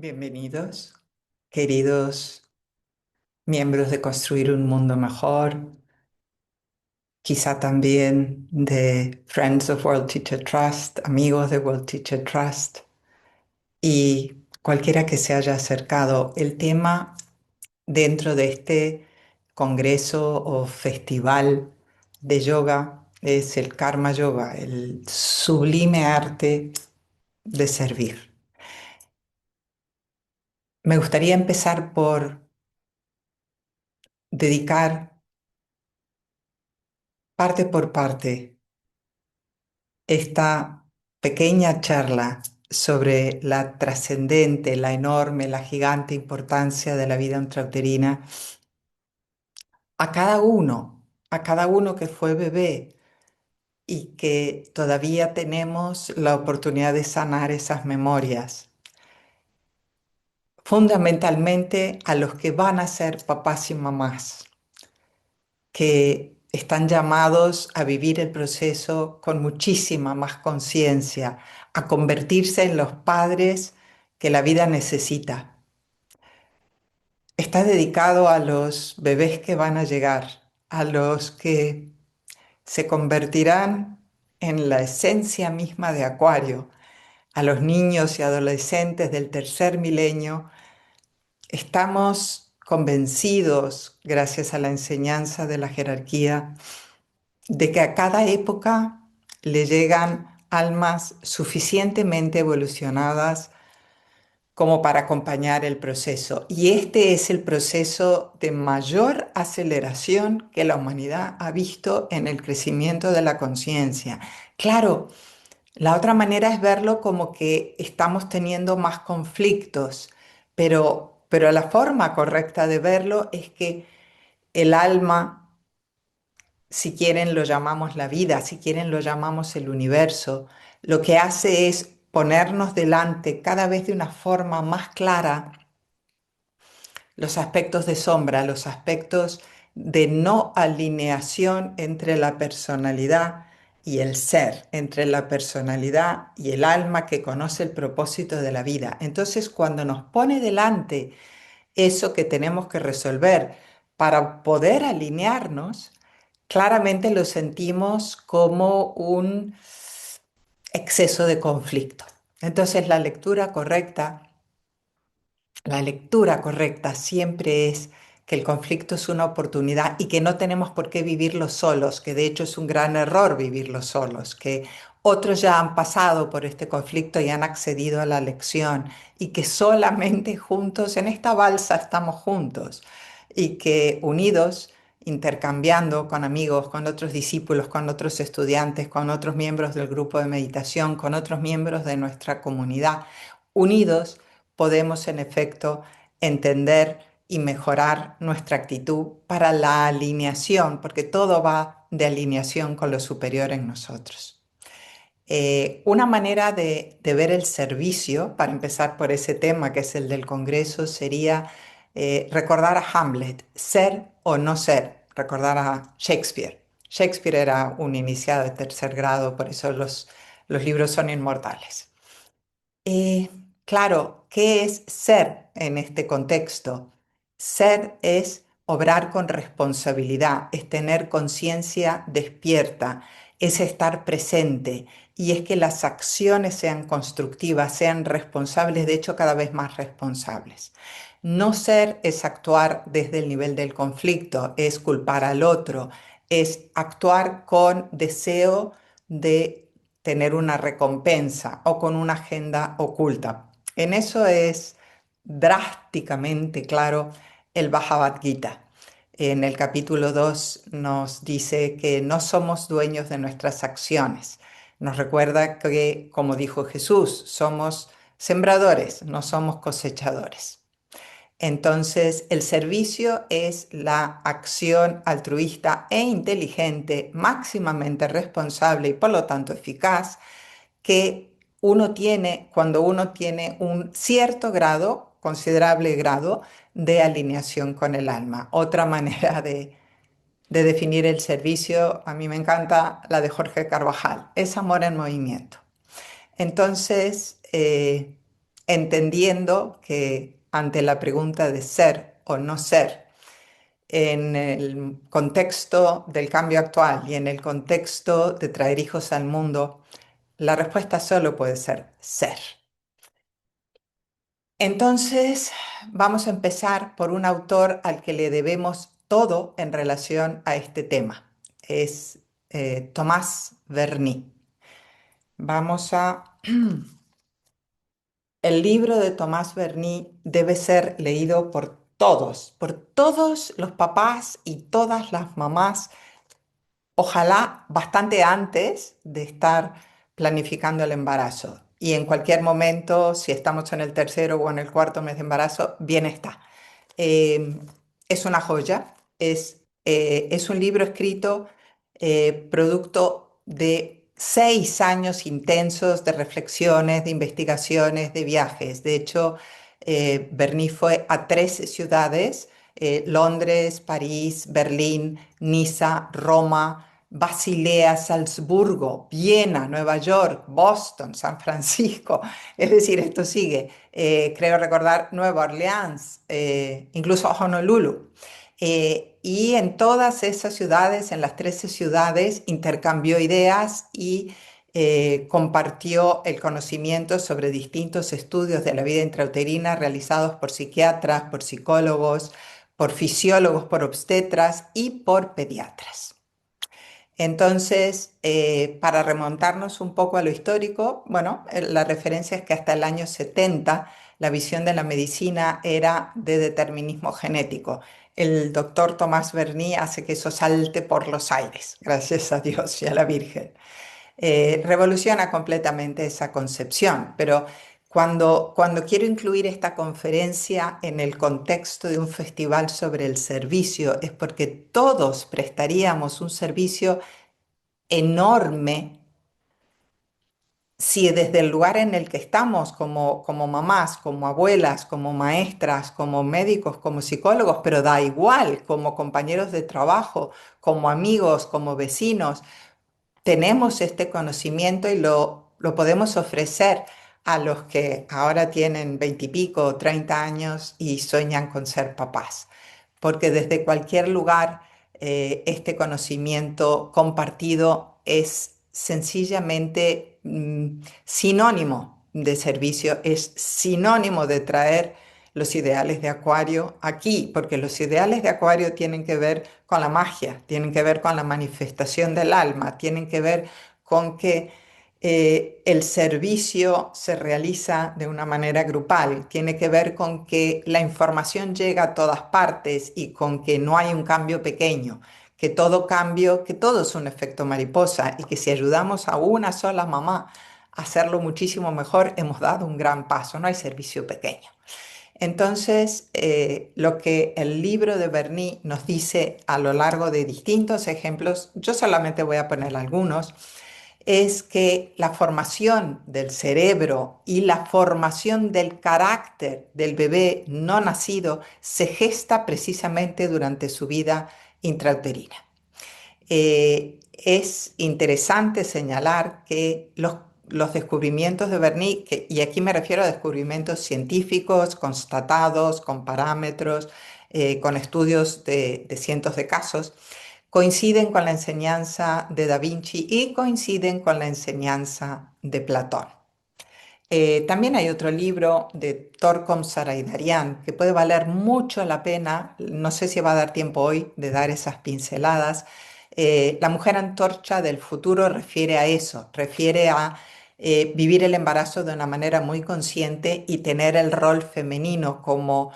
Bienvenidos, queridos miembros de Construir un Mundo Mejor, quizá también de Friends of World Teacher Trust, amigos de World Teacher Trust y cualquiera que se haya acercado. El tema dentro de este congreso o festival de yoga es el Karma Yoga, el sublime arte de servir. Me gustaría empezar por dedicar parte por parte esta pequeña charla sobre la trascendente, la enorme, la gigante importancia de la vida intrauterina a cada uno que fue bebé y que todavía tenemos la oportunidad de sanar esas memorias. Fundamentalmente a los que van a ser papás y mamás, que están llamados a vivir el proceso con muchísima más conciencia, a convertirse en los padres que la vida necesita. Está dedicado a los bebés que van a llegar, a los que se convertirán en la esencia misma de Acuario, a los niños y adolescentes del tercer milenio. Estamos convencidos, gracias a la enseñanza de la jerarquía, de que a cada época le llegan almas suficientemente evolucionadas como para acompañar el proceso. Y este es el proceso de mayor aceleración que la humanidad ha visto en el crecimiento de la conciencia. Claro, la otra manera es verlo como que estamos teniendo más conflictos, pero la forma correcta de verlo es que el alma, si quieren lo llamamos la vida, si quieren lo llamamos el universo, lo que hace es ponernos delante cada vez de una forma más clara los aspectos de sombra, los aspectos de no alineación entre la personalidad y el ser, entre la personalidad y el alma que conoce el propósito de la vida. Entonces, cuando nos pone delante eso que tenemos que resolver para poder alinearnos, claramente lo sentimos como un exceso de conflicto. Entonces, la lectura correcta siempre es que el conflicto es una oportunidad y que no tenemos por qué vivirlo solos, que de hecho es un gran error vivirlo solos, que otros ya han pasado por este conflicto y han accedido a la lección y que solamente juntos en esta balsa estamos juntos y que unidos, intercambiando con amigos, con otros discípulos, con otros estudiantes, con otros miembros del grupo de meditación, con otros miembros de nuestra comunidad, unidos podemos en efecto entender y mejorar nuestra actitud para la alineación, porque todo va de alineación con lo superior en nosotros. Una manera de ver el servicio, para empezar por ese tema que es el del Congreso, sería recordar a Hamlet, ser o no ser, recordar a Shakespeare. Shakespeare era un iniciado de tercer grado, por eso los libros son inmortales. Eh, claro, ¿qué es ser en este contexto? Ser es obrar con responsabilidad, es tener conciencia despierta, es estar presente y es que las acciones sean constructivas, sean responsables, de hecho cada vez más responsables. No ser es actuar desde el nivel del conflicto, es culpar al otro, es actuar con deseo de tener una recompensa o con una agenda oculta. En eso es drásticamente claro el Bhagavad Gita. En el capítulo 2 nos dice que no somos dueños de nuestras acciones. Nos recuerda que, como dijo Jesús, somos sembradores, no somos cosechadores. Entonces, el servicio es la acción altruista e inteligente, máximamente responsable y por lo tanto eficaz que uno tiene cuando uno tiene un cierto grado, considerable grado, de alineación con el alma. Otra manera de definir el servicio, a mí me encanta la de Jorge Carvajal, es amor en movimiento. Entonces, entendiendo que ante la pregunta de ser o no ser, en el contexto del cambio actual y en el contexto de traer hijos al mundo, la respuesta solo puede ser ser. Entonces, vamos a empezar por un autor al que le debemos todo en relación a este tema. Es Tomás Berni. Vamos a... El libro de Tomás Berni debe ser leído por todos los papás y todas las mamás, ojalá bastante antes de estar planificando el embarazo. Y en cualquier momento, si estamos en el tercero o en el cuarto mes de embarazo, bien está. Eh, es una joya, es un libro escrito producto de 6 años intensos de reflexiones, de investigaciones, de viajes. De hecho, Berni fue a 3 ciudades, Londres, París, Berlín, Niza, Roma, Basilea, Salzburgo, Viena, Nueva York, Boston, San Francisco. Es decir, esto sigue. Creo recordar Nueva Orleans, incluso Honolulu. Y en todas esas ciudades, en las 13 ciudades, intercambió ideas y compartió el conocimiento sobre distintos estudios de la vida intrauterina realizados por psiquiatras, por psicólogos, por fisiólogos, por obstetras y por pediatras. Entonces, para remontarnos un poco a lo histórico, bueno, la referencia es que hasta el año 70 la visión de la medicina era de determinismo genético. El doctor Tomás Berni hace que eso salte por los aires, gracias a Dios y a la Virgen. Revoluciona completamente esa concepción, pero cuando quiero incluir esta conferencia en el contexto de un festival sobre el servicio, es porque todos prestaríamos un servicio enorme si desde el lugar en el que estamos, como mamás, como abuelas, como maestras, como médicos, como psicólogos, pero da igual, como compañeros de trabajo, como amigos, como vecinos, tenemos este conocimiento y lo podemos ofrecer a los que ahora tienen 20 y pico o 30 años y sueñan con ser papás. Porque desde cualquier lugar este conocimiento compartido es sencillamente sinónimo de servicio, es sinónimo de traer los ideales de Acuario aquí, porque los ideales de Acuario tienen que ver con la magia, tienen que ver con la manifestación del alma, tienen que ver con que el servicio se realiza de una manera grupal, tiene que ver con que la información llega a todas partes y con que no hay un cambio pequeño, que todo cambio, que todo es un efecto mariposa y que si ayudamos a una sola mamá a hacerlo muchísimo mejor, hemos dado un gran paso, no hay servicio pequeño. Entonces, lo que el libro de Berni nos dice a lo largo de distintos ejemplos, yo solamente voy a poner algunos, es que la formación del cerebro y la formación del carácter del bebé no nacido se gesta precisamente durante su vida intrauterina. Es interesante señalar que los descubrimientos de Berni, y aquí me refiero a descubrimientos científicos, constatados, con parámetros, con estudios de cientos de casos, coinciden con la enseñanza de Da Vinci y coinciden con la enseñanza de Platón. También hay otro libro de Torkom Saraydarian que puede valer mucho la pena, no sé si va a dar tiempo hoy de dar esas pinceladas. La mujer antorcha del futuro refiere a eso, refiere a vivir el embarazo de una manera muy consciente y tener el rol femenino como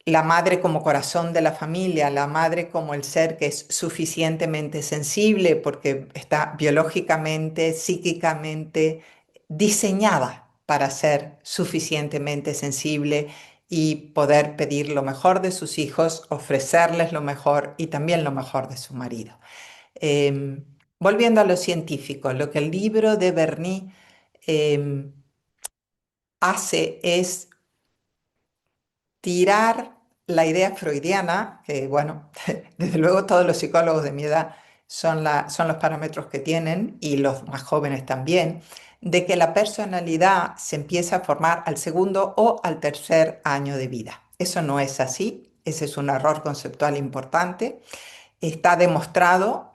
la madre como corazón de la familia, la madre como el ser que es suficientemente sensible porque está biológicamente, psíquicamente diseñada para ser suficientemente sensible y poder pedir lo mejor de sus hijos, ofrecerles lo mejor y también lo mejor de su marido. Eh, Volviendo a lo científico, lo que el libro de Berni eh, hace es tirar la idea freudiana, que bueno, desde luego todos los psicólogos de mi edad son los parámetros que tienen, y los más jóvenes también, de que la personalidad se empieza a formar al segundo o al tercer año de vida. Eso no es así, ese es un error conceptual importante. Está demostrado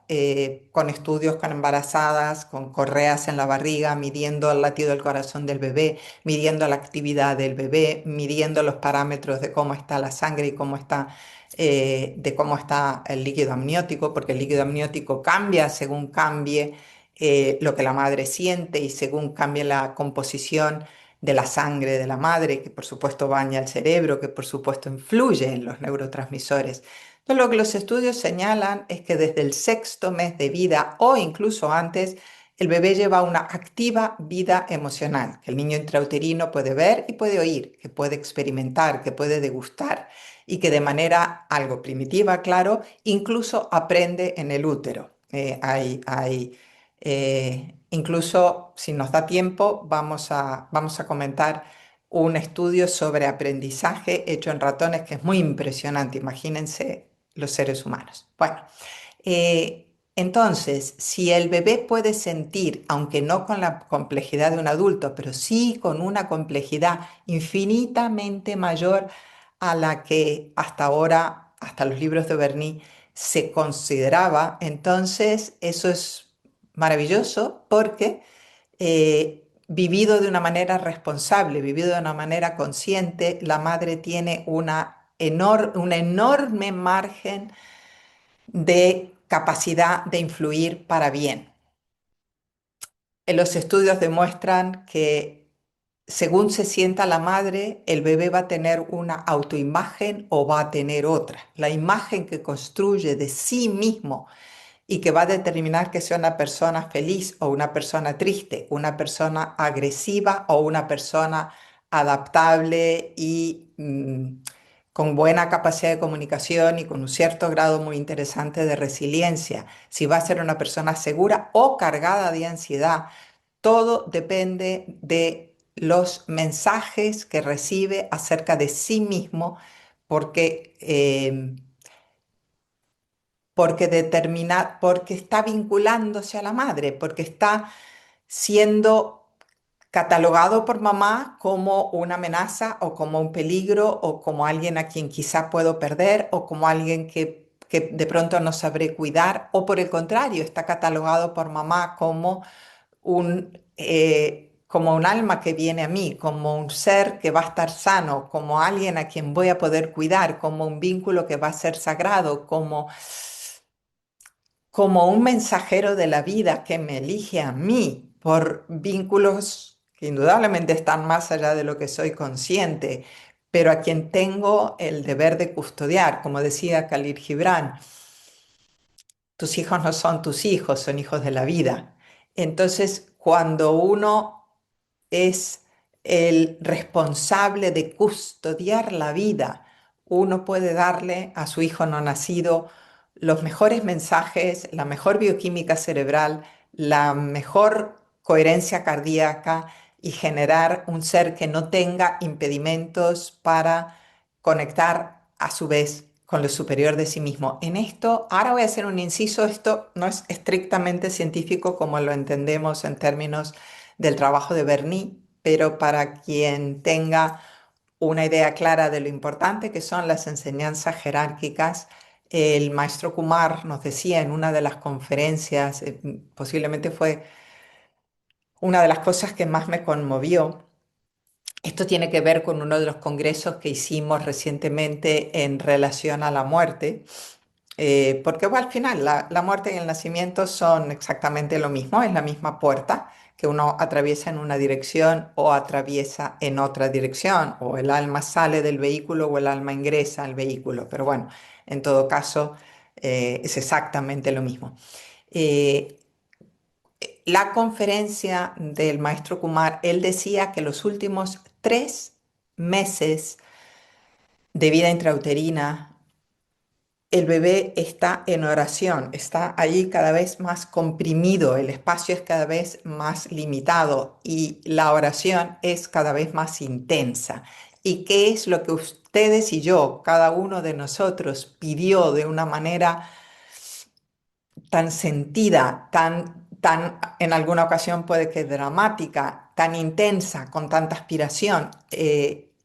con estudios con embarazadas, con correas en la barriga, midiendo el latido del corazón del bebé, midiendo la actividad del bebé, midiendo los parámetros de cómo está la sangre y de cómo está el líquido amniótico, porque el líquido amniótico cambia según cambie lo que la madre siente y según cambie la composición de la sangre de la madre, que por supuesto baña el cerebro, que por supuesto influye en los neurotransmisores. Entonces, lo que los estudios señalan es que desde el sexto mes de vida o incluso antes, el bebé lleva una activa vida emocional, que el niño intrauterino puede ver y puede oír, que puede experimentar, que puede degustar y que de manera algo primitiva, claro, incluso aprende en el útero. Incluso si nos da tiempo, vamos a comentar un estudio sobre aprendizaje hecho en ratones que es muy impresionante. Imagínense los seres humanos. Bueno, entonces, si el bebé puede sentir, aunque no con la complejidad de un adulto, pero sí con una complejidad infinitamente mayor a la que hasta ahora, hasta los libros de Bernie, se consideraba, entonces eso es maravilloso porque vivido de una manera responsable, vivido de una manera consciente, la madre tiene un enorme margen de capacidad de influir para bien. Los estudios demuestran que según se sienta la madre, el bebé va a tener una autoimagen o va a tener otra. La imagen que construye de sí mismo y que va a determinar que sea una persona feliz o una persona triste, una persona agresiva o una persona adaptable y con buena capacidad de comunicación y con un cierto grado muy interesante de resiliencia, si va a ser una persona segura o cargada de ansiedad. Todo depende de los mensajes que recibe acerca de sí mismo, porque porque está vinculándose a la madre, porque está siendo catalogado por mamá como una amenaza o como un peligro o como alguien a quien quizá puedo perder o como alguien que de pronto no sabré cuidar, o por el contrario, está catalogado por mamá como un alma que viene a mí, como un ser que va a estar sano, como alguien a quien voy a poder cuidar, como un vínculo que va a ser sagrado, como un mensajero de la vida que me elige a mí por vínculos que indudablemente están más allá de lo que soy consciente, pero a quien tengo el deber de custodiar. Como decía Khalil Gibran, tus hijos no son tus hijos, son hijos de la vida. Entonces, cuando uno es el responsable de custodiar la vida, uno puede darle a su hijo no nacido los mejores mensajes, la mejor bioquímica cerebral, la mejor coherencia cardíaca y generar un ser que no tenga impedimentos para conectar a su vez con lo superior de sí mismo. En esto, ahora voy a hacer un inciso, esto no es estrictamente científico como lo entendemos en términos del trabajo de Bernie, pero para quien tenga una idea clara de lo importante que son las enseñanzas jerárquicas, el maestro Kumar nos decía en una de las conferencias, posiblemente fue una de las cosas que más me conmovió. Esto tiene que ver con uno de los congresos que hicimos recientemente en relación a la muerte, porque bueno, al final la muerte y el nacimiento son exactamente lo mismo, es la misma puerta que uno atraviesa en una dirección o atraviesa en otra dirección, o el alma sale del vehículo o el alma ingresa al vehículo, pero bueno, en todo caso es exactamente lo mismo. Eh, la conferencia del maestro Kumar, él decía que los últimos 3 meses de vida intrauterina, el bebé está en oración, está allí cada vez más comprimido, el espacio es cada vez más limitado y la oración es cada vez más intensa. ¿Y qué es lo que ustedes y yo, cada uno de nosotros, pidió de una manera tan sentida, en alguna ocasión puede que dramática, tan intensa, con tanta aspiración.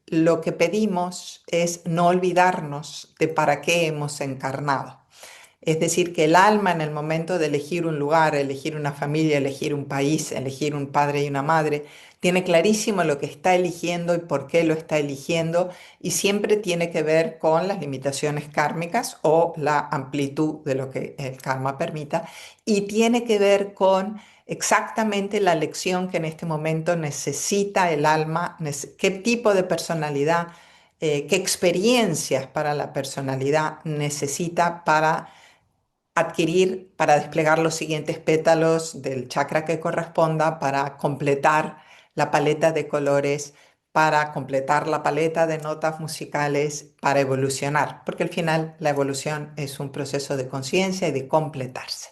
Lo que pedimos es no olvidarnos de para qué hemos encarnado. Es decir, que el alma en el momento de elegir un lugar, elegir una familia, elegir un país, elegir un padre y una madre, tiene clarísimo lo que está eligiendo y por qué lo está eligiendo y siempre tiene que ver con las limitaciones kármicas o la amplitud de lo que el karma permita y tiene que ver con exactamente la lección que en este momento necesita el alma, qué tipo de personalidad, qué experiencias para la personalidad necesita para adquirir para desplegar los siguientes pétalos del chakra que corresponda, para completar la paleta de colores, para completar la paleta de notas musicales, para evolucionar, porque al final la evolución es un proceso de conciencia y de completarse.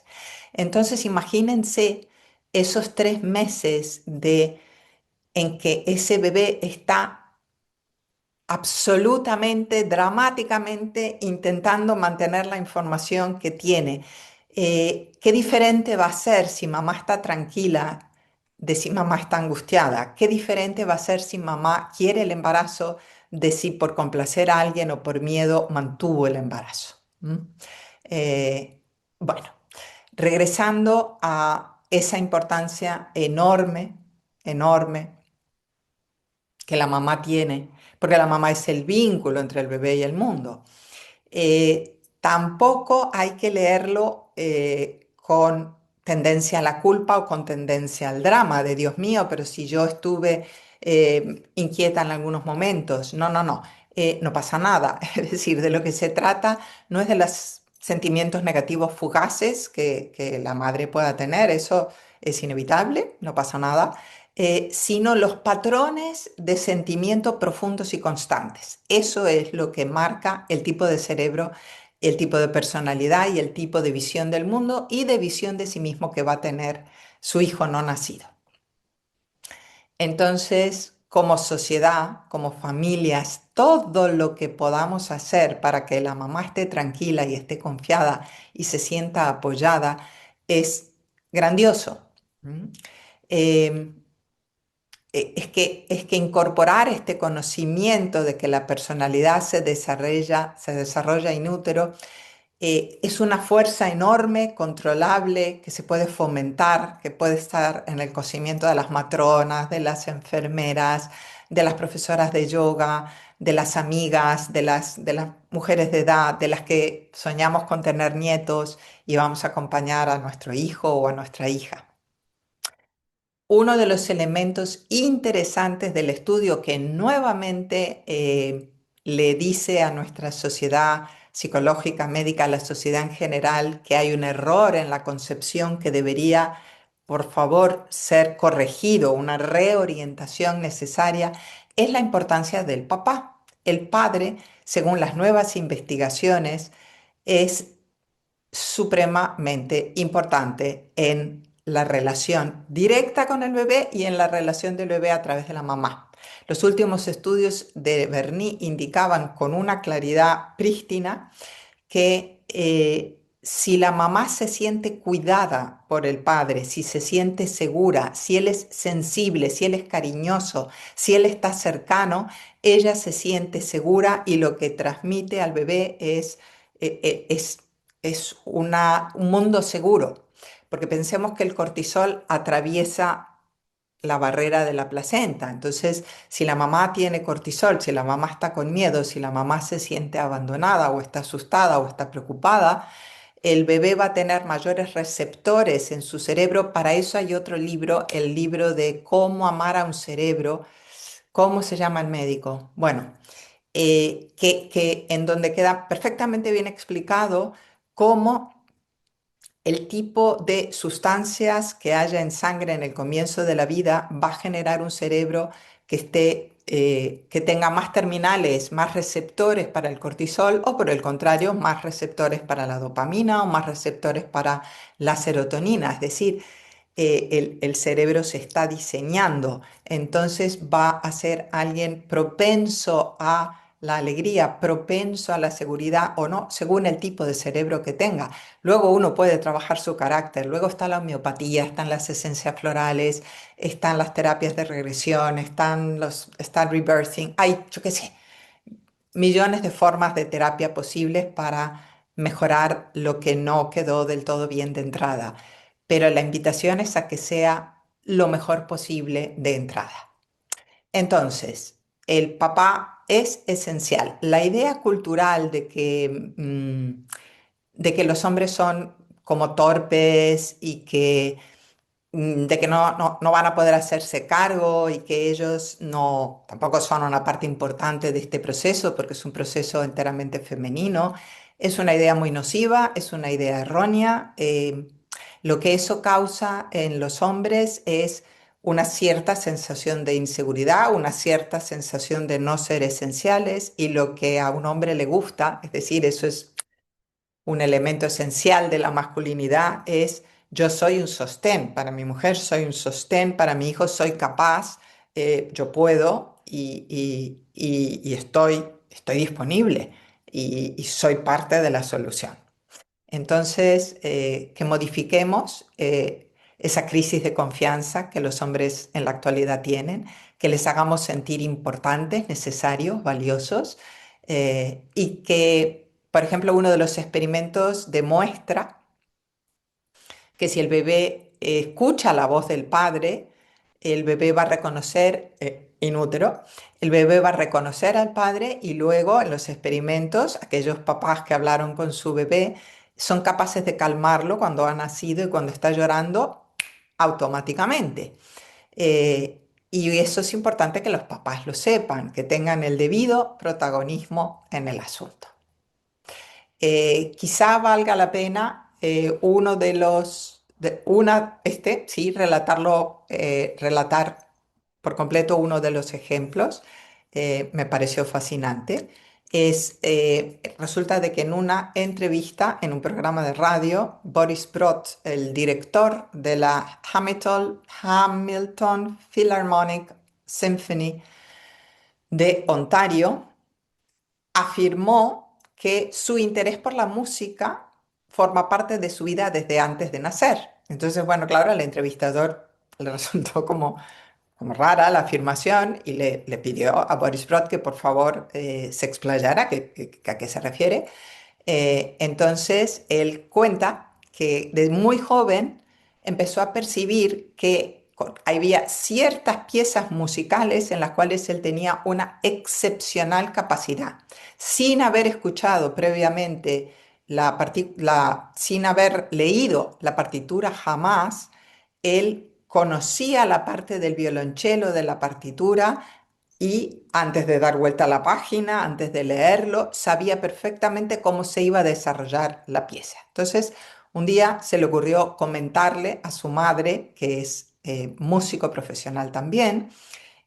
Entonces imagínense esos 3 meses en que ese bebé está absolutamente, dramáticamente intentando mantener la información que tiene. ¿Qué diferente va a ser si mamá está tranquila de si mamá está angustiada? ¿Qué diferente va a ser si mamá quiere el embarazo de si por complacer a alguien o por miedo mantuvo el embarazo? ¿Mm? Eh, bueno, regresando a esa importancia enorme, enorme que la mamá tiene, porque la mamá es el vínculo entre el bebé y el mundo. Tampoco hay que leerlo con tendencia a la culpa o con tendencia al drama de Dios mío, pero si yo estuve inquieta en algunos momentos, no, no, no, no pasa nada. Es decir, de lo que se trata no es de los sentimientos negativos fugaces que la madre pueda tener, eso es inevitable, no pasa nada, sino los patrones de sentimiento profundos y constantes. Eso es lo que marca el tipo de cerebro, el tipo de personalidad y el tipo de visión del mundo y de visión de sí mismo que va a tener su hijo no nacido. Entonces, como sociedad, como familias, todo lo que podamos hacer para que la mamá esté tranquila y esté confiada y se sienta apoyada es grandioso. ¿Mm? Eh, es que incorporar este conocimiento de que la personalidad se desarrolla in útero, es una fuerza enorme, controlable, que se puede fomentar, que puede estar en el conocimiento de las matronas, de las enfermeras, de las profesoras de yoga, de las amigas, de las mujeres de edad, de las que soñamos con tener nietos y vamos a acompañar a nuestro hijo o a nuestra hija. Uno de los elementos interesantes del estudio que nuevamente le dice a nuestra sociedad psicológica, médica, a la sociedad en general, que hay un error en la concepción que debería, por favor, ser corregido, una reorientación necesaria, es la importancia del papá. El padre, según las nuevas investigaciones, es supremamente importante en la relación directa con el bebé y en la relación del bebé a través de la mamá. Los últimos estudios de Bernie indicaban con una claridad prístina que si la mamá se siente cuidada por el padre, si se siente segura, si él es sensible, si él es cariñoso, si él está cercano, ella se siente segura y lo que transmite al bebé es un mundo seguro. Porque pensemos que el cortisol atraviesa la barrera de la placenta. Entonces, si la mamá tiene cortisol, si la mamá está con miedo, si la mamá se siente abandonada o está asustada o está preocupada, el bebé va a tener mayores receptores en su cerebro. Para eso hay otro libro, el libro de cómo amar a un cerebro. ¿Cómo se llama el médico? Bueno, en donde queda perfectamente bien explicado cómo el tipo de sustancias que haya en sangre en el comienzo de la vida va a generar un cerebro que tenga más terminales, más receptores para el cortisol o por el contrario, más receptores para la dopamina o más receptores para la serotonina. Es decir, el cerebro se está diseñando, entonces va a ser alguien propenso a la alegría, propenso a la seguridad o no, según el tipo de cerebro que tenga. Luego uno puede trabajar su carácter, luego está la homeopatía, están las esencias florales, están las terapias de regresión, está el rebirthing, hay, yo qué sé, millones de formas de terapia posibles para mejorar lo que no quedó del todo bien de entrada. Pero la invitación es a que sea lo mejor posible de entrada. Entonces, el papá es esencial. La idea cultural de que los hombres son como torpes y que de que no van a poder hacerse cargo y que ellos no, tampoco son una parte importante de este proceso porque es un proceso enteramente femenino. Es una idea muy nociva, es una idea errónea. Lo que eso causa en los hombres es una cierta sensación de inseguridad, una cierta sensación de no ser esenciales y lo que a un hombre le gusta, es decir, eso es un elemento esencial de la masculinidad es yo soy un sostén para mi mujer, soy un sostén para mi hijo, soy capaz, yo puedo y estoy disponible y soy parte de la solución. Entonces, que modifiquemos esa crisis de confianza que los hombres en la actualidad tienen, que les hagamos sentir importantes, necesarios, valiosos, y que, por ejemplo, uno de los experimentos demuestra que si el bebé escucha la voz del padre, el bebé va a reconocer, in útero, el bebé va a reconocer al padre y luego en los experimentos, aquellos papás que hablaron con su bebé son capaces de calmarlo cuando ha nacido y cuando está llorando automáticamente. Y eso es importante que los papás lo sepan, que tengan el debido protagonismo en el asunto. Quizá valga la pena uno de los, sí, relatar por completo uno de los ejemplos. Me pareció fascinante. Resulta de que en una entrevista en un programa de radio, Boris Brott, el director de la Hamilton Philharmonic Symphony de Ontario, afirmó que su interés por la música forma parte de su vida desde antes de nacer. Entonces, bueno, claro, al entrevistador le resultó como rara la afirmación y le pidió a Boris Brott que por favor se explayara, a qué se refiere. Entonces, él cuenta que desde muy joven empezó a percibir que había ciertas piezas musicales en las cuales él tenía una excepcional capacidad, sin haber escuchado previamente sin haber leído la partitura jamás, él conocía la parte del violonchelo de la partitura y antes de dar vuelta a la página, antes de leerlo, sabía perfectamente cómo se iba a desarrollar la pieza. Entonces, un día se le ocurrió comentarle a su madre, que es músico profesional también,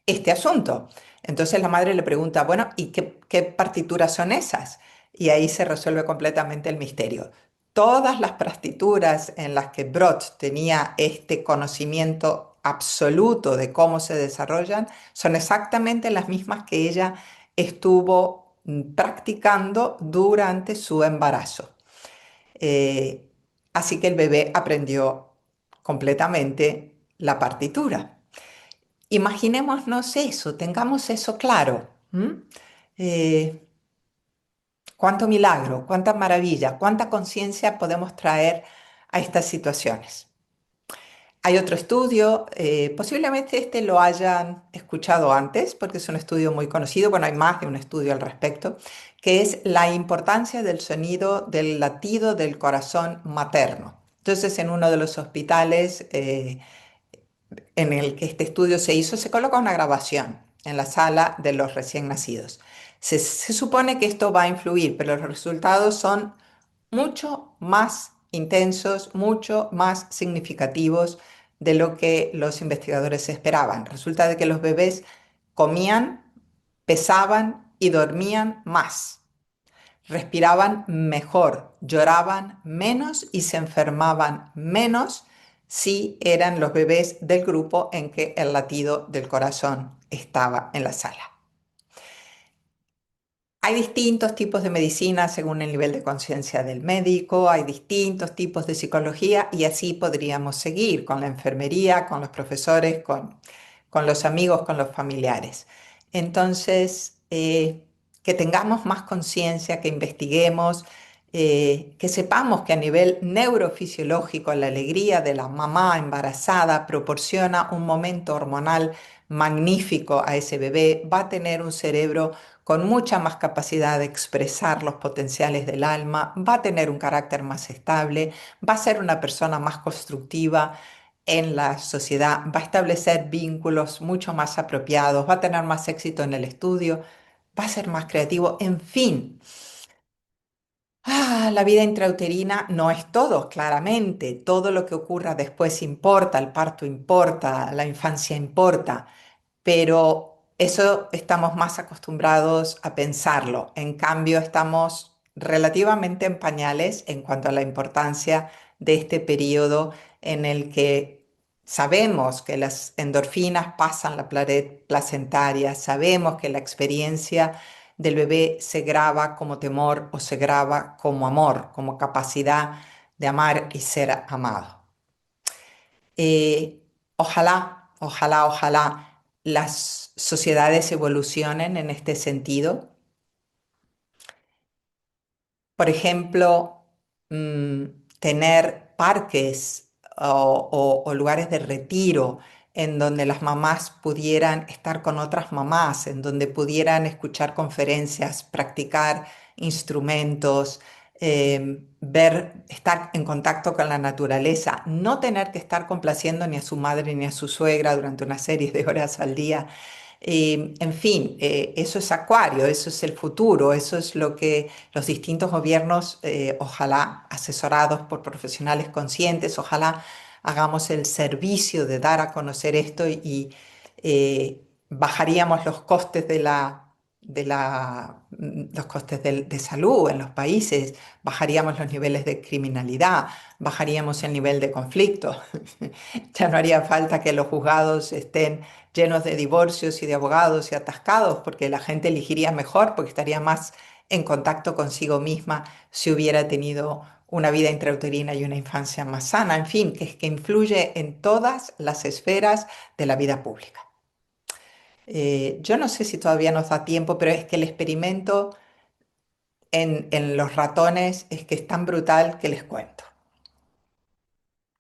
este asunto. Entonces la madre le pregunta, bueno, ¿y qué partituras son esas? Y ahí se resuelve completamente el misterio. Todas las partituras en las que Brott tenía este conocimiento absoluto de cómo se desarrollan son exactamente las mismas que ella estuvo practicando durante su embarazo. Eh, Así que el bebé aprendió completamente la partitura. Imaginémonos eso, tengamos eso claro. ¿M? Eh, Cuánto milagro, cuánta maravilla, cuánta conciencia podemos traer a estas situaciones. Hay otro estudio, posiblemente este lo hayan escuchado antes, porque es un estudio muy conocido, bueno, hay más de un estudio al respecto, que es la importancia del sonido del latido del corazón materno. Entonces, en uno de los hospitales en el que este estudio se hizo, se coloca una grabación en la sala de los recién nacidos. Se supone que esto va a influir, pero los resultados son mucho más intensos, mucho más significativos de lo que los investigadores esperaban. Resulta de que los bebés comían, pesaban y dormían más, respiraban mejor, lloraban menos y se enfermaban menos si eran los bebés del grupo en que el latido del corazón estaba en la sala. Hay distintos tipos de medicina según el nivel de conciencia del médico, hay distintos tipos de psicología y así podríamos seguir con la enfermería, con los profesores, con los amigos, con los familiares. Entonces, que tengamos más conciencia, que investiguemos, que sepamos que a nivel neurofisiológico la alegría de la mamá embarazada proporciona un momento hormonal magnífico a ese bebé, va a tener un cerebro con mucha más capacidad de expresar los potenciales del alma, va a tener un carácter más estable, va a ser una persona más constructiva en la sociedad, va a establecer vínculos mucho más apropiados, va a tener más éxito en el estudio, va a ser más creativo, en fin. La vida intrauterina no es todo, claramente. Todo lo que ocurra después importa, el parto importa, la infancia importa, pero eso estamos más acostumbrados a pensarlo. En cambio, estamos relativamente en pañales en cuanto a la importancia de este periodo en el que sabemos que las endorfinas pasan la pared placentaria, sabemos que la experiencia del bebé se graba como temor o se graba como amor, como capacidad de amar y ser amado. Ojalá las sociedades evolucionen en este sentido. Por ejemplo, mm, tener parques o lugares de retiro en donde las mamás pudieran estar con otras mamás, en donde pudieran escuchar conferencias, practicar instrumentos, estar en contacto con la naturaleza, no tener que estar complaciendo ni a su madre ni a su suegra durante una serie de horas al día. En fin, eso es Acuario, eso es el futuro, eso es lo que los distintos gobiernos, ojalá asesorados por profesionales conscientes, ojalá hagamos el servicio de dar a conocer esto y bajaríamos los costes los costes de salud en los países, bajaríamos los niveles de criminalidad, bajaríamos el nivel de conflicto. Ya no haría falta que los juzgados estén llenos de divorcios y de abogados y atascados, porque la gente elegiría mejor, porque estaría más en contacto consigo misma si hubiera tenido una vida intrauterina y una infancia más sana, en fin, que influye en todas las esferas de la vida pública. Yo no sé si todavía nos da tiempo, pero es que el experimento en los ratones es que es tan brutal que les cuento.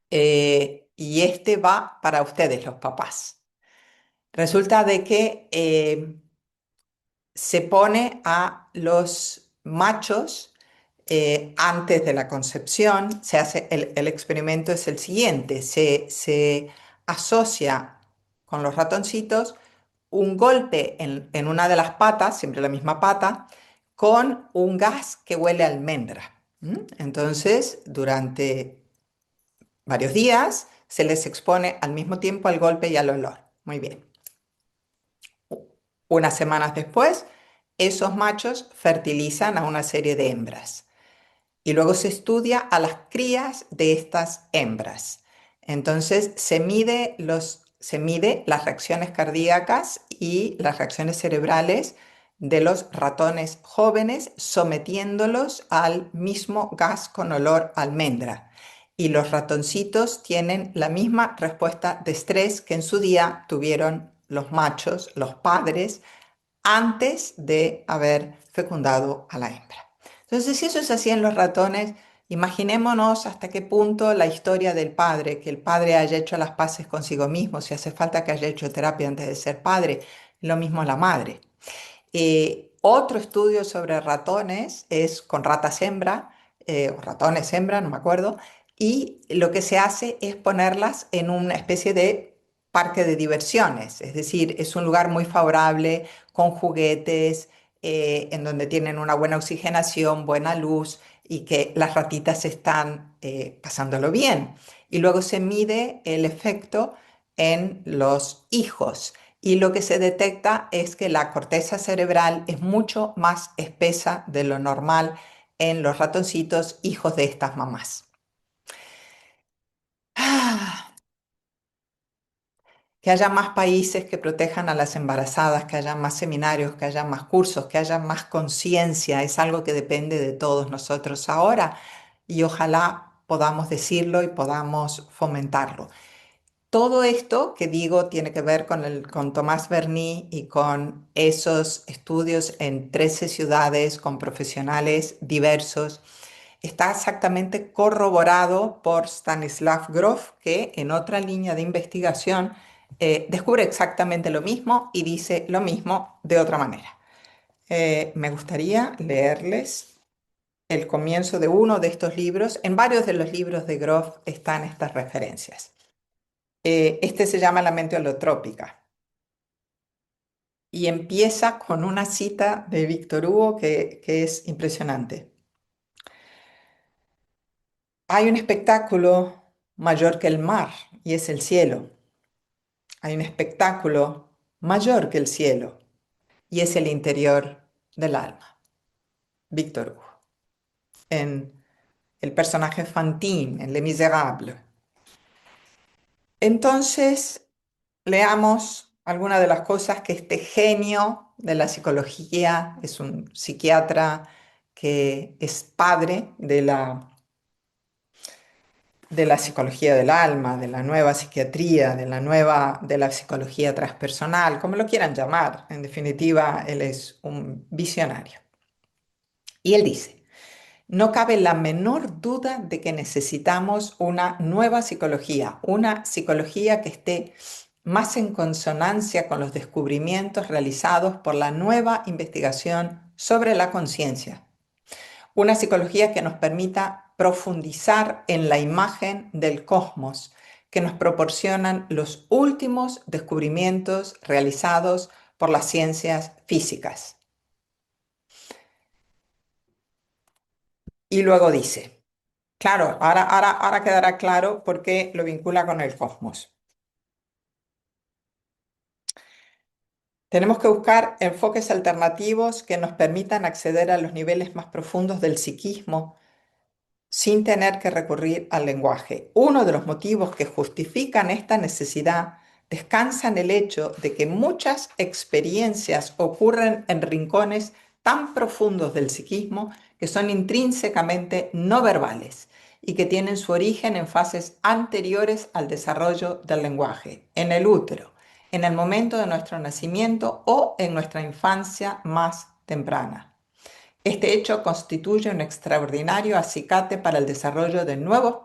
Y este va para ustedes, los papás. Resulta de que se pone a los machos antes de la concepción, se hace el experimento es el siguiente, se asocia con los ratoncitos un golpe en una de las patas, siempre la misma pata, con un gas que huele a almendra. Entonces, durante varios días se les expone al mismo tiempo al golpe y al olor. Muy bien. Unas semanas después, esos machos fertilizan a una serie de hembras y luego se estudia a las crías de estas hembras. Entonces se mide las reacciones cardíacas y las reacciones cerebrales de los ratones jóvenes sometiéndolos al mismo gas con olor a almendra. Y los ratoncitos tienen la misma respuesta de estrés que en su día tuvieron los machos, los padres, antes de haber fecundado a la hembra. Entonces, si eso es así en los ratones, imaginémonos hasta qué punto la historia del padre, que el padre haya hecho las paces consigo mismo, si hace falta que haya hecho terapia antes de ser padre, lo mismo la madre. Otro estudio sobre ratones es con ratas hembra, o ratones hembra, no me acuerdo, y lo que se hace es ponerlas en una especie de parque de diversiones, es decir, es un lugar muy favorable con juguetes, en donde tienen una buena oxigenación, buena luz y que las ratitas están pasándolo bien. Y luego se mide el efecto en los hijos y lo que se detecta es que la corteza cerebral es mucho más espesa de lo normal en los ratoncitos hijos de estas mamás. Ah, que haya más países que protejan a las embarazadas, que haya más seminarios, que haya más cursos, que haya más conciencia. Es algo que depende de todos nosotros ahora y ojalá podamos decirlo y podamos fomentarlo. Todo esto que digo tiene que ver con Tomás Berni y con esos estudios en 13 ciudades con profesionales diversos. Está exactamente corroborado por Stanislav Grof, que en otra línea de investigación descubre exactamente lo mismo y dice lo mismo de otra manera. Me gustaría leerles el comienzo de uno de estos libros. En varios de los libros de Grof están estas referencias. Este se llama La mente holotrópica y empieza con una cita de Víctor Hugo que es impresionante. Hay un espectáculo mayor que el mar y es el cielo. Hay un espectáculo mayor que el cielo y es el interior del alma. Víctor Hugo. En el personaje Fantine, en Les Misérables. Entonces, leamos algunas de las cosas que este genio de la psicología, es un psiquiatra que es padre de la psicología del alma, de la nueva psiquiatría, de la psicología transpersonal, como lo quieran llamar. En definitiva, él es un visionario. Y él dice, no cabe la menor duda de que necesitamos una nueva psicología, una psicología que esté más en consonancia con los descubrimientos realizados por la nueva investigación sobre la conciencia. Una psicología que nos permita profundizar en la imagen del cosmos que nos proporcionan los últimos descubrimientos realizados por las ciencias físicas. Y luego dice, claro, ahora quedará claro por qué lo vincula con el cosmos. Tenemos que buscar enfoques alternativos que nos permitan acceder a los niveles más profundos del psiquismo sin tener que recurrir al lenguaje. Uno de los motivos que justifican esta necesidad descansa en el hecho de que muchas experiencias ocurren en rincones tan profundos del psiquismo que son intrínsecamente no verbales y que tienen su origen en fases anteriores al desarrollo del lenguaje, en el útero, en el momento de nuestro nacimiento o en nuestra infancia más temprana. Este hecho constituye un extraordinario acicate para el desarrollo de nuevos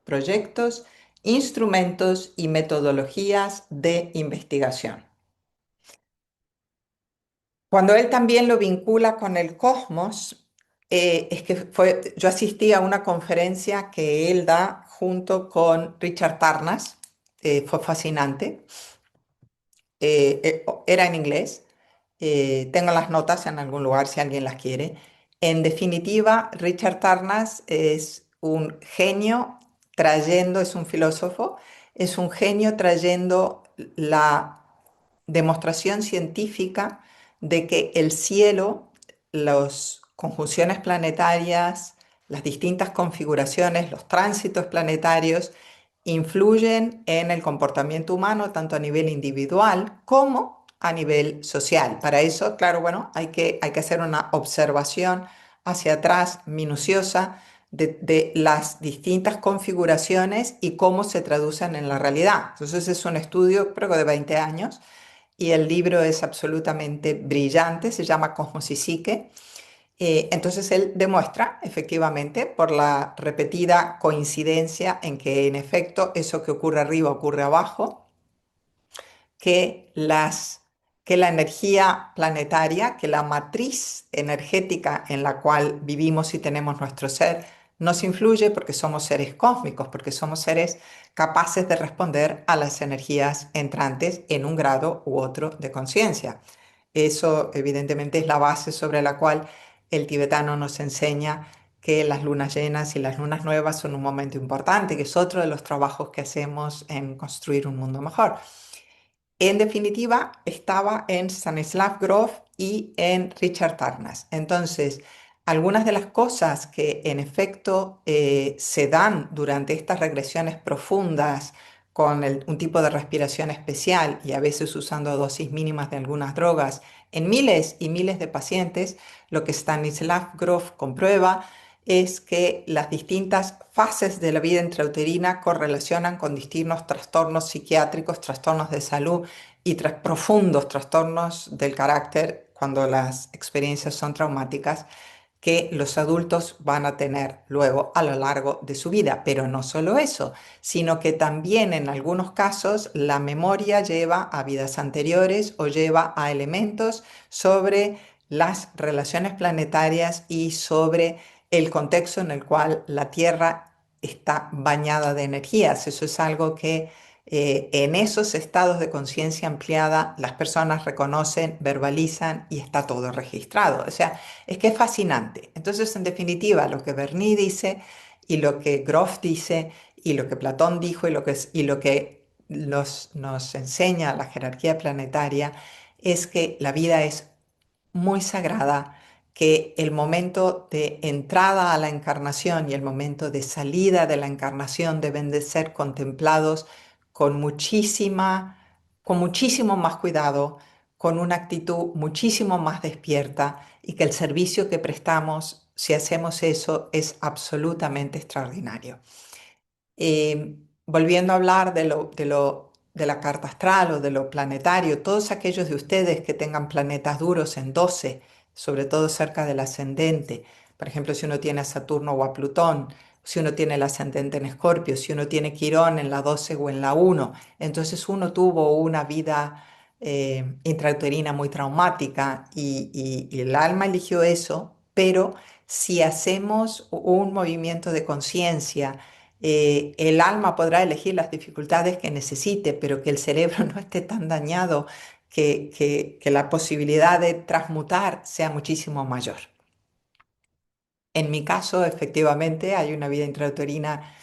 proyectos, instrumentos y metodologías de investigación. Cuando él también lo vincula con el cosmos, yo asistí a una conferencia que él da junto con Richard Tarnas, fue fascinante. Era en inglés. Tengo las notas en algún lugar si alguien las quiere. En definitiva, Richard Tarnas es un genio trayendo, es un filósofo, es un genio trayendo la demostración científica de que el cielo, las conjunciones planetarias, las distintas configuraciones, los tránsitos planetarios, influyen en el comportamiento humano tanto a nivel individual como a nivel social. Para eso, claro, bueno, hay que hacer una observación hacia atrás minuciosa de las distintas configuraciones y cómo se traducen en la realidad. Entonces es un estudio, creo que de 20 años, y el libro es absolutamente brillante, se llama Cosmos y Psique. Entonces él demuestra efectivamente por la repetida coincidencia en que en efecto eso que ocurre arriba ocurre abajo, que, que la energía planetaria, que la matriz energética en la cual vivimos y tenemos nuestro ser, nos influye porque somos seres cósmicos, porque somos seres capaces de responder a las energías entrantes en un grado u otro de conciencia. Eso evidentemente es la base sobre la cual el tibetano nos enseña que las lunas llenas y las lunas nuevas son un momento importante, que es otro de los trabajos que hacemos en construir un mundo mejor. En definitiva, estaba en Stanislav Grof y en Richard Tarnas. Entonces, algunas de las cosas que en efecto se dan durante estas regresiones profundas con un tipo de respiración especial y a veces usando dosis mínimas de algunas drogas en miles y miles de pacientes, lo que Stanislav Grof comprueba es que las distintas fases de la vida intrauterina correlacionan con distintos trastornos psiquiátricos, trastornos de salud y profundos trastornos del carácter cuando las experiencias son traumáticas que los adultos van a tener luego a lo largo de su vida. Pero no solo eso, sino que también en algunos casos la memoria lleva a vidas anteriores o lleva a elementos sobre las relaciones planetarias y sobre el contexto en el cual la Tierra está bañada de energías. Eso es algo que en esos estados de conciencia ampliada las personas reconocen, verbalizan y está todo registrado. O sea, es que es fascinante. Entonces, en definitiva, lo que Bernie dice y lo que Grof dice y lo que Platón dijo y lo que nos enseña la jerarquía planetaria es que la vida es muy sagrada, que el momento de entrada a la encarnación y el momento de salida de la encarnación deben de ser contemplados con con muchísimo más cuidado, con una actitud muchísimo más despierta y que el servicio que prestamos, si hacemos eso, es absolutamente extraordinario. Volviendo a hablar de la carta astral o de lo planetario, todos aquellos de ustedes que tengan planetas duros en 12, sobre todo cerca del ascendente, por ejemplo, si uno tiene a Saturno o a Plutón, si uno tiene el ascendente en Escorpio, si uno tiene Quirón en la 12 o en la 1, entonces uno tuvo una vida intrauterina muy traumática y el alma eligió eso, pero si hacemos un movimiento de conciencia, el alma podrá elegir las dificultades que necesite, pero que el cerebro no esté tan dañado que la posibilidad de transmutar sea muchísimo mayor. En mi caso, efectivamente, hay una vida intrauterina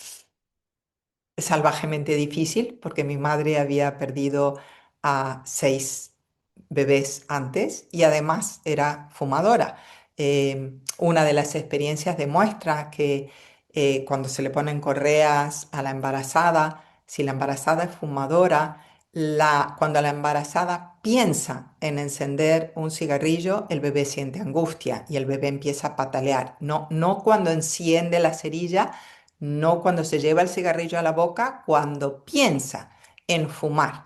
salvajemente difícil porque mi madre había perdido a 6 bebés antes y además era fumadora. Una de las experiencias demuestra que cuando se le ponen correas a la embarazada, si la embarazada es fumadora, cuando la embarazada piensa en encender un cigarrillo, el bebé siente angustia y el bebé empieza a patalear. No, no cuando enciende la cerilla, no cuando se lleva el cigarrillo a la boca, cuando piensa en fumar,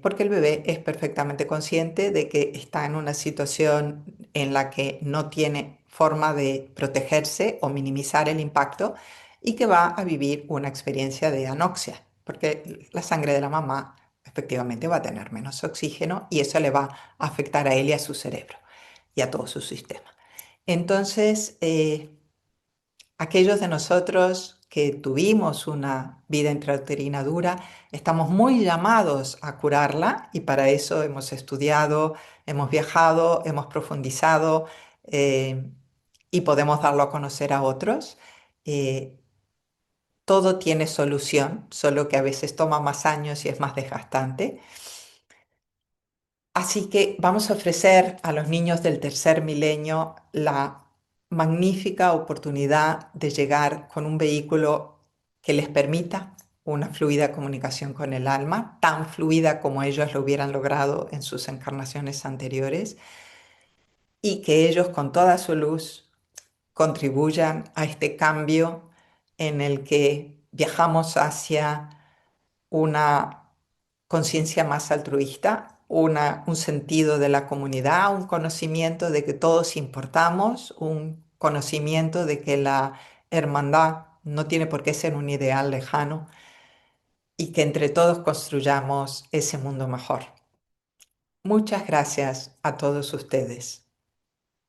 porque el bebé es perfectamente consciente de que está en una situación en la que no tiene forma de protegerse o minimizar el impacto y que va a vivir una experiencia de anoxia, porque la sangre de la mamá efectivamente va a tener menos oxígeno y eso le va a afectar a él y a su cerebro y a todo su sistema. Entonces, aquellos de nosotros que tuvimos una vida intrauterina dura, estamos muy llamados a curarla y para eso hemos estudiado, hemos viajado, hemos profundizado eh, y podemos darlo a conocer a otros. Eh, Todo tiene solución, solo que a veces toma más años y es más desgastante. Así que vamos a ofrecer a los niños del tercer milenio la magnífica oportunidad de llegar con un vehículo que les permita una fluida comunicación con el alma, tan fluida como ellos lo hubieran logrado en sus encarnaciones anteriores, y que ellos con toda su luz contribuyan a este cambio en el que viajamos hacia una conciencia más altruista, un sentido de la comunidad, un conocimiento de que todos importamos, un conocimiento de que la hermandad no tiene por qué ser un ideal lejano y que entre todos construyamos ese mundo mejor. Muchas gracias a todos ustedes.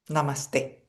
Namaste.